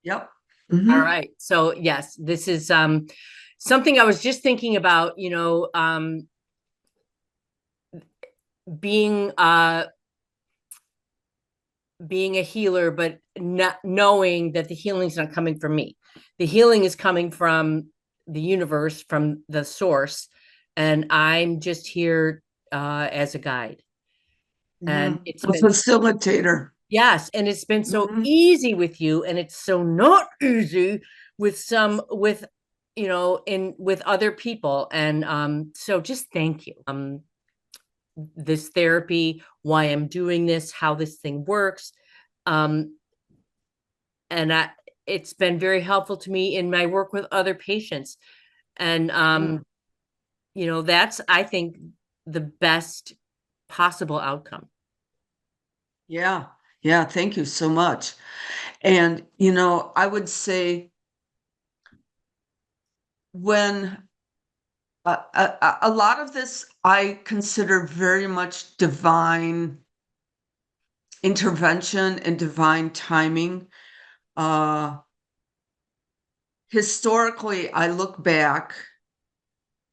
Yep. All Hmm. right. So yes, this is something I was just thinking about, being being a healer, but not knowing that the healing's not coming from me. The healing is coming from the universe, from the source, and I'm just here as a guide. Hmm. And it's A been facilitator. yes, and it's been so Hmm. easy with you, and it's so not easy with in with other people. And so just thank you. This therapy, why I'm doing this, how this thing works. Um, and it's been very helpful to me in my work with other patients. And Yeah. that's, I think, the best possible outcome. Yeah. Yeah. Thank you so much. And, I would say when a lot of this I consider very much divine intervention and divine timing. Uh, Historically, I look back,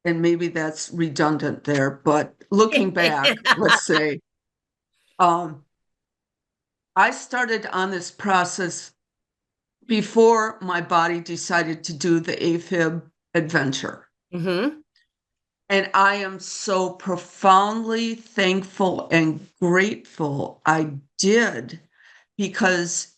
and maybe that's redundant there, but looking back, let's say, um, I started on this process before my body decided to do the AFib adventure. Hmm. And I am so profoundly thankful and grateful I did, because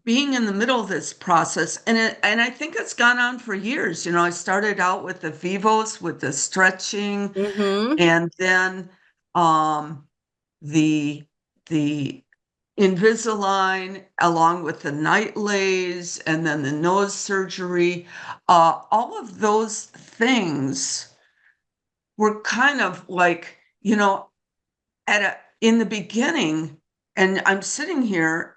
being in the middle of this process, and I think it's gone on for years. I started out with the vivos, with the stretching, Hmm. and then um, the the Invisalign, along with the night lays, and then the nose surgery. All of those things were kind of like, in the beginning, and I'm sitting here,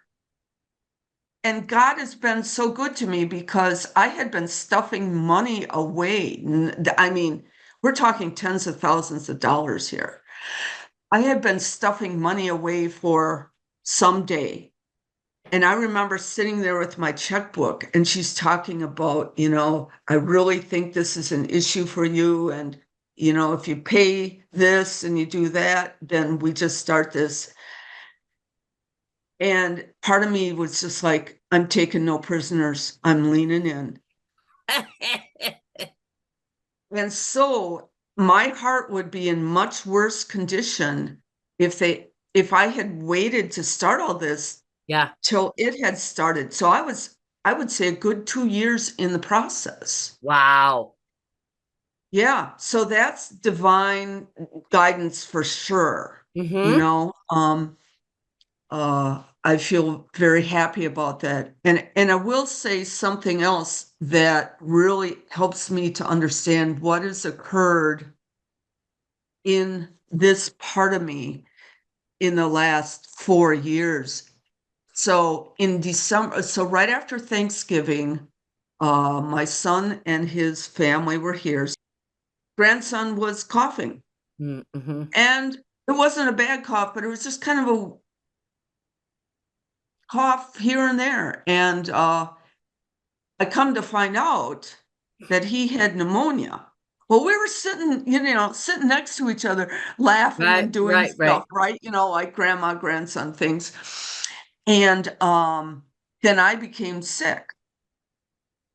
and God has been so good to me because I had been stuffing money away. I mean, we're talking tens of thousands of dollars here. I had been stuffing money away for someday. And I remember sitting there with my checkbook, and she's talking about, I really think this is an issue for you. And, if you pay this and you do that, then we just start this. And part of me was just like, I'm taking no prisoners. I'm leaning in. And so my heart would be in much worse condition if I had waited to start all this Yeah. till it had started. So I would say a good 2 years in the process. Wow. Yeah. So that's divine guidance for sure. You Hmm. know, um, I feel very happy about that. And I will say something else that really helps me to understand what has occurred in this part of me in the last 4 years. So in December, so right after Thanksgiving, my son and his family were here. Grandson was coughing, Hmm. and it wasn't a bad cough, but it was just kind of a cough here and there. And I come to find out that he had pneumonia. Well, we were sitting, sitting next to each other, laughing Right, and doing right, right. stuff, right? Like grandma, grandson things. And then I became sick.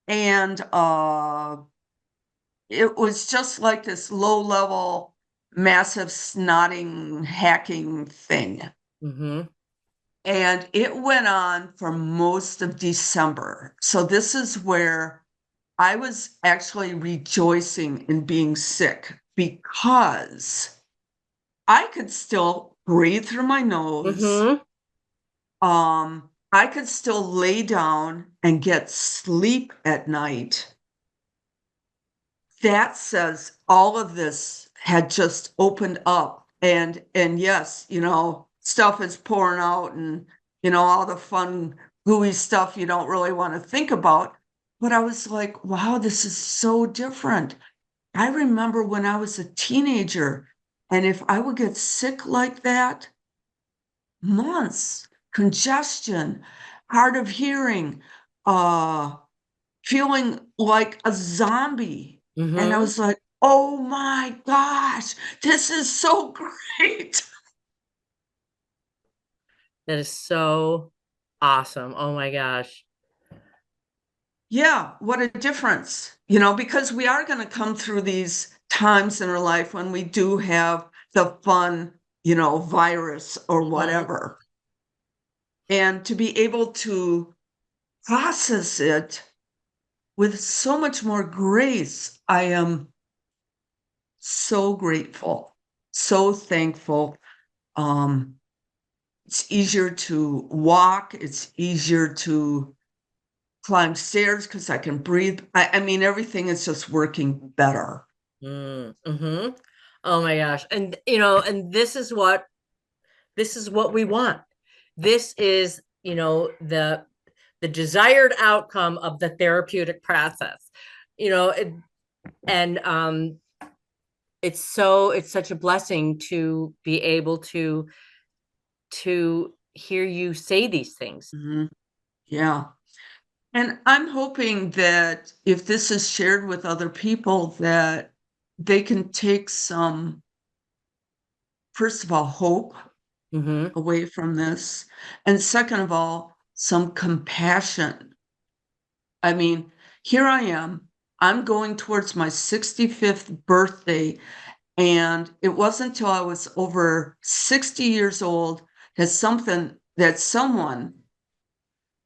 And it was just like this low level, massive snotting, hacking thing. Hmm. And it went on for most of December. So this is where I was actually rejoicing in being sick, because I could still breathe through my nose. Hmm. I could still lay down and get sleep at night. That says all of this had just opened up. And yes, stuff is pouring out, and all the fun gooey stuff you don't really want to think about. But I was like, wow, this is so different. I remember when I was a teenager, and if I would get sick like that, months, congestion, hard of hearing, uh feeling like a zombie. And I Mm-hmm. was like, oh my gosh, this is so great. That is so awesome. Oh my gosh. Yeah, what a difference, because we are going to come through these times in our life when we do have the fun, virus or Mm-hmm. whatever. And to be able to process it with so much more grace, I am so grateful, so thankful. Um, it's easier to walk, it's easier to climb stairs because I can breathe. I mean, everything is just working better. Mm-hmm. Oh my gosh. And and this is what we want. This is, the desired outcome of the therapeutic process. You know, it, and it's such a blessing to be able to hear you say these things. Mhm. Yeah. And I'm hoping that if this is shared with other people, that they can take some, first of all, hope Mm-hmm. away from this. And second of all, some compassion. I mean, here I am. I'm going towards my 65th birthday. And it wasn't until I was over 60 years old that someone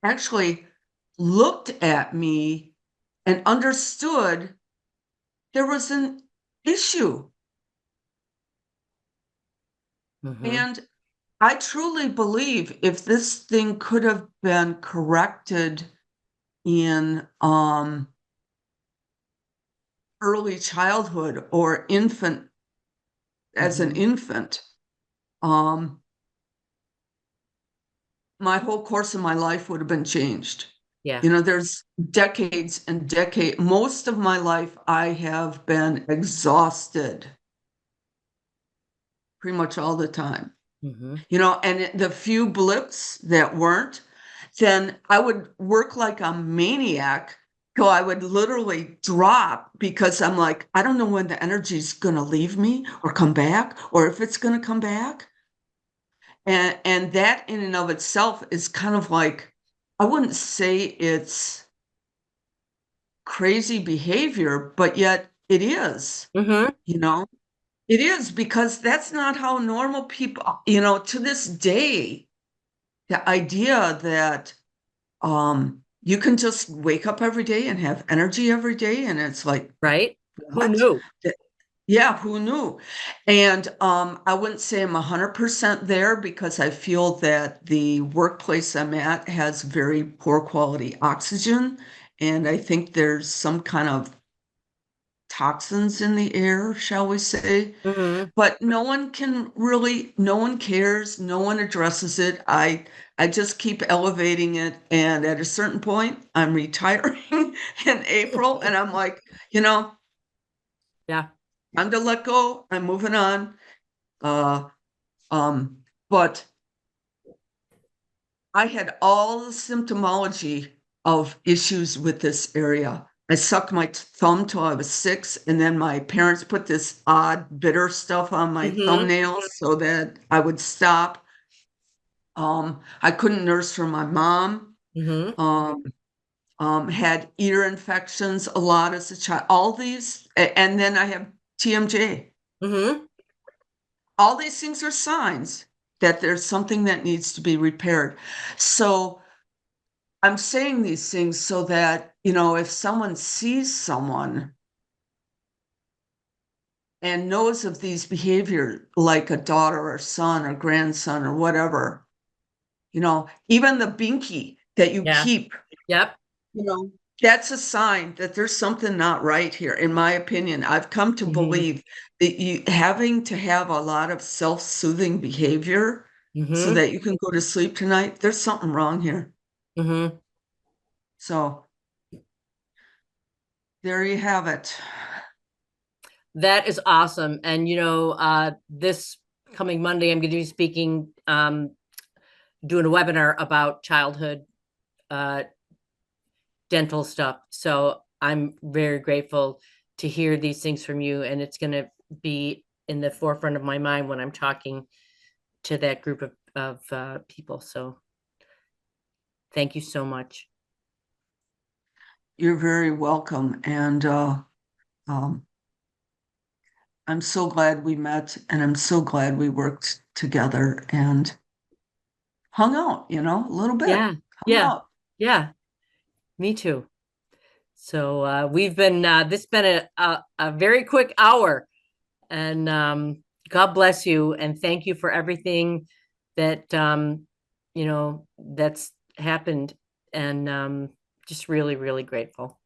actually looked at me and understood there was an issue. Mm-hmm. And I truly believe if this thing could have been corrected in early childhood or as an Mm-hmm. infant, um, my whole course of my life would have been changed. Yeah. There's decades and decades. Most of my life, I have been exhausted pretty much all the time. Mm-hmm. And the few blips that weren't, then I would work like a maniac till I would literally drop because I'm like, I don't know when the energy's going to leave me or come back or if it's going to come back. And that in and of itself is kind of like, I wouldn't say it's crazy behavior, but yet it is, Mm-hmm. you know? It is because that's not how normal people, to this day, the idea that you can just wake up every day and have energy every day, and it's like, Right? Who what? knew? Th- Yeah, who knew? And I wouldn't say I'm 100% there because I feel that the workplace I'm at has very poor quality oxygen. And I think there's some kind of toxins in the air, shall we say. Mm-hmm. But no one cares, no one addresses it. I just keep elevating it. And at a certain point, I'm retiring in April, and I'm like, you know, Yeah. time to let go. I'm moving on. Uh, um, but I had all the symptomology of issues with this area. I sucked my thumb till I was 6, and then my parents put this odd bitter stuff on my Mm-hmm. thumbnails so that I would stop. I couldn't nurse for my mom. Mm-hmm. Um, had ear infections a lot as a child. All these, and then I have TMJ. Mm-hmm. All these things are signs that there's something that needs to be repaired. So I'm saying these things so that, if someone sees someone and knows of these behavior, like a daughter or son or grandson or whatever, even the binky that you Yeah. keep, Yep. you know, that's a sign that there's something not right here, in my opinion. I've come to Mm-hmm. believe that you having to have a lot of self-soothing behavior so Mm-hmm. that you can go to sleep tonight, there's something wrong here. Mm-hmm. So there you have it. That is awesome. And this coming Monday, I'm going to be speaking, doing a webinar about childhood uh, dental stuff. So I'm very grateful to hear these things from you, and it's going to be in the forefront of my mind when I'm talking to that group of people. So thank you so much. You're very welcome. And um, I'm so glad we met and I'm so glad we worked together and hung out, a little bit, Yeah, hung yeah, out. yeah. Me too. So we've been this been a very quick hour, and God bless you, and thank you for everything that that's happened, and just really, really grateful.